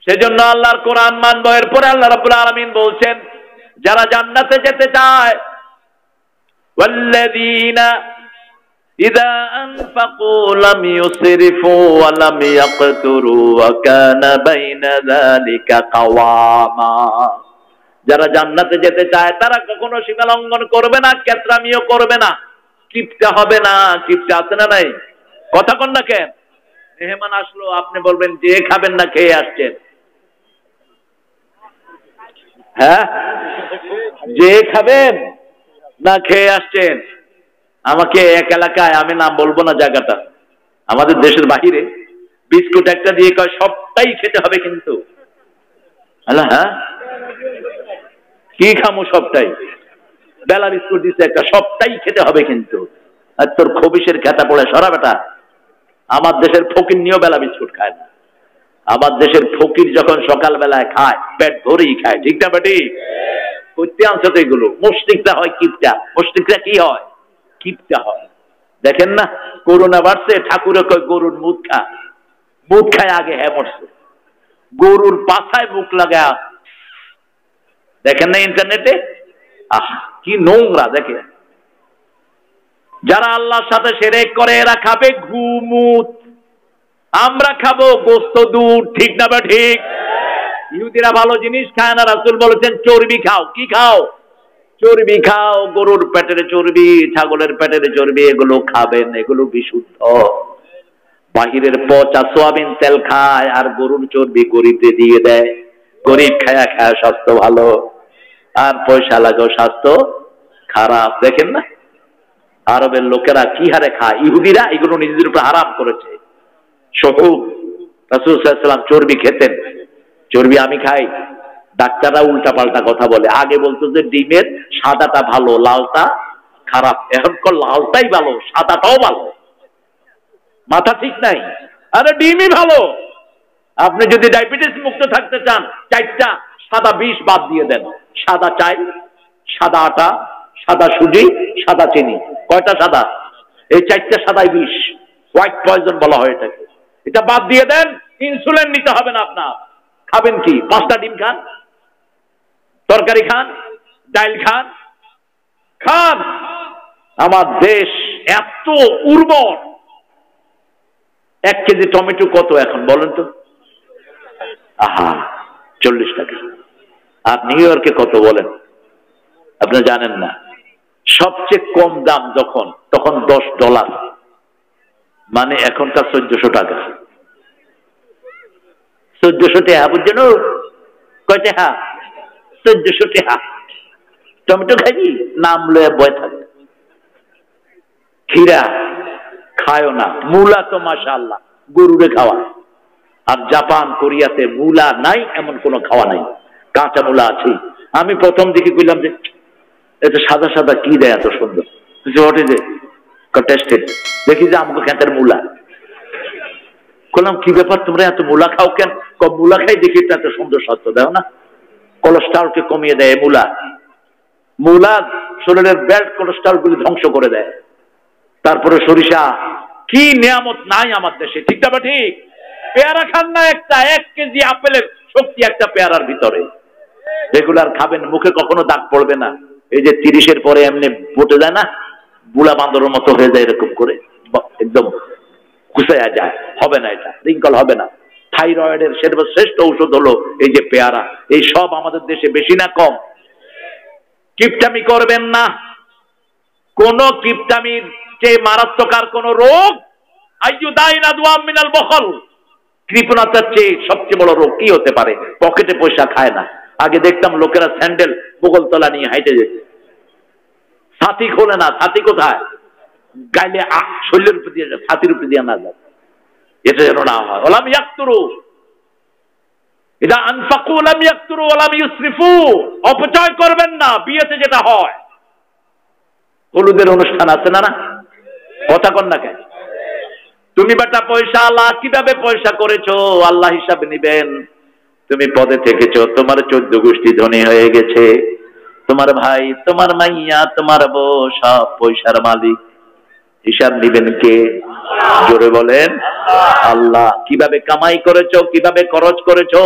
সেজন্য আল্লাহর কোরআন মানবো। এরপরে আল্লাহ রাব্বুল আলামিন বলছেন, যারা জান্নাতে যেতে চায়, ওয়াল্লাযীনা ইযা আনফাকু লাম ইউসরিফু ওয়া লাম ইয়াকতুরু ওয়া কানা বাইনা যালিকা কাওয়ামা। যারা জান্নাতে যেতে চায় তারা কখনো সীমা লঙ্ঘন করবে না, কেতরামিও করবে না, কিপটা হবে না। কিপটা আছে না নাই? কথা কন না কেন? মেহমান আসলো, আপনি বলবেন যে খাবেন না খেয়ে আসছেন? হ্যাঁ, যে খাবেন না খেয়ে আসছেন? আমাকে এক এলাকায়, আমি নাম বলবো না জায়গাটা, আমাদের দেশের বাহিরে, বিস্কুট একটা দিয়ে কয় সবটাই খেতে হবে কিন্তু। হ্যাঁ, কি খামো সবটাই? বেলা বিস্কুট দিচ্ছে একটা, সবটাই খেতে হবে কিন্তু। আর তোর খবিসের খেতা পড়ে সরা বেটা। আমার দেশের ফকির নিয়েও বেলা বিস্কুট খায় না। আমার দেশের ফকির যখন সকাল বেলায় খায় পেট ভরেই খায়, ঠিক না বেটি? করতে আনছো তো এগুলো। মুশরিকরা হয় কিপটা। মুশরিকরা কি হয়? কিপটা হয়। দেখেন না, করোনা বাড়ছে, ঠাকুরে কয় গরুর মুখ খা। মুখ খায় আগে, হ্যাঁ মরছে। গরুর পাছায় মুখ লাগা, দেখেন না ইন্টারনেটে? আহ, কি নোংরা দেখে। যারা আল্লাহর সাথে শিরক করে এরা খাবে ঘুমুত, আমরা খাবো গোস্ত দুধ, ঠিক না বা ঠিক? ইহুদিরা ভালো জিনিস খায় না, রাসূল বলেছেন চর্বি খাও। কি খাও? চর্বি খাও। গরুর পেটের চর্বি, ছাগলের পেটের চর্বি, এগুলো খাবেন, এগুলো বিশুদ্ধ। বাহিরের পচা সোয়াবিন তেল খায় আর গরুর চর্বি গরিবকে দিয়ে দেয়। গরিব খায়া খায়া স্বাস্থ্য ভালো, আর পয়সা লাগো স্বাস্থ্য খারাপ। দেখেন না আরবের লোকেরা কি হারে খায়। ইহুদিরা এগুলো নিজেদের উপর হারাম করেছে। শহুক রাসূল সাল্লাল্লাহু আলাইহি ওয়াসাল্লাম চর্বি খেতেন। চর্বি আমি খাই। ডাক্তাররা উল্টা পাল্টা কথা বলে। আগে বলতো যে ডিমের সাদাটা ভালো, লালটা খারাপ। এখন লালটাই ভালো, সাদাটাও ভালো। মাথা ঠিক নাই? আরে ডিমই ভালো। আপনি যদি ডায়াবেটিস মুক্ত থাকতে চান, 4টা সাদা বিষ বাদ দিয়ে দেন। সাদা চাই, সাদা আটা, সাদা সুজি, সাদা চিনি। কয়টা সাদা? এই 4টা সাদাই বিষ। হোয়াইট পয়জন বলা হয় এটাকে। এটা বাদ দিয়ে দেন, ইনসুলিন নিতে হবে না আপনার। খাবেন কি? 5টা ডিম খান, তরকারি খান, ডাল খান, খান। আমার দেশ এত উর্বর। 1 কেজি টমেটো কত এখন বলেন তো? আহা, 40 টাকা। আর নিউ ইয়র্কে কত বলেন? আপনি জানেন না। সবচেয়ে কম দাম যখন, তখন $10, মানে এখনকার 1400 টাকা। 1400 টাকা, বুঝছেন? কয় টাকা? 1400 টাকা। টমেটো খাবি? নাম লয়ে বয় থাকে। খিরা খায়ও না। মূলা তো মাশাআল্লাহ গরুরে খাওয়া। আর জাপান, কোরিয়াতে মূলা নাই এমন কোনো খাওয়া নাই, কাঁচা মূলা আছে। আমি প্রথম দিকে কইলাম যে এত সাদা সাদা কি দেয় এত সুন্দর, টেস্টেড। দেখি যে আমাকে খেতের মূলা। বললাম কি ব্যাপার, তোমরা এত মূলা খাও কেন? মূলা খাই দেখি তো এত সুন্দর স্বাস্থ্য দেও না, কোলেস্ট্রলকে কমিয়ে দেয় মূলা। মূলা শরীরের ব্যাড কোলেস্ট্রল গুলি ধ্বংস করে দেয়। তারপরে সরিষা, কি নিয়ামত নাই আমার দেশে, ঠিক না? ঠিক। পেয়ারা খান না একটা, 1 কেজি আপেলের শক্তি একটা পেয়ারার ভিতরে। রেগুলার খাবেন, মুখে কখনো দাগ পড়বে না। এই যে 30-এর পরে এমনি বটে যায় না, বুড়া বান্দরের মতো হয়ে যায়, এরকম করে একদম কুচায়া যায়, হবে না, এটা রিঙ্কল হবে না। থাইরয়েডের সর্বশ্রেষ্ঠ ঔষধ হলো এই যে পেয়ারা। এই সব আমাদের দেশে বেশি না কম? কিপটামি করবেন না। কোন কিপটামির চেয়ে মারাত্মক আর কোন রোগ, আইয়ুদাইন আদওয়াম মিনাল বখল, কৃপণতার চেয়ে সবচেয়ে বড় রোগ কি হতে পারে? পকেটে পয়সা খায় না। আগে দেখতাম লোকেরা স্যান্ডেল বগলতলা নিয়ে হাইটে যেত, ছাতি খোলে না। ছাতি কোথায়? গাইলে শরীরের উপর দিয়ে, ছাতির উপর দিয়ে না যায়, এটা যেন না হয়। ওলাম ইয়াকতুরু, এটা আনফাকু লাম ইয়াকতুরু ওয়ালাম ইউসরিফু, অপচয় করবেন না। বিয়েতে যেটা হয়, হলুদের অনুষ্ঠান আছে না, না কথা কন না কেন? তুমি বেটা পয়সা আল্লাহ কিভাবে পয়সা করেছো আল্লাহ হিসাব নিবেন। তুমি পদে থেকেছো, তোমার 14 গোষ্ঠী ধনী হয়ে গেছে, তোমার ভাই, তোমার মাইয়া, তোমার বউ সব পয়সার মালিক। হিসাব নিবেন কে? জোরে বলেন আল্লাহ। কিভাবে কামাই করেছো, কিভাবে খরচ করেছো,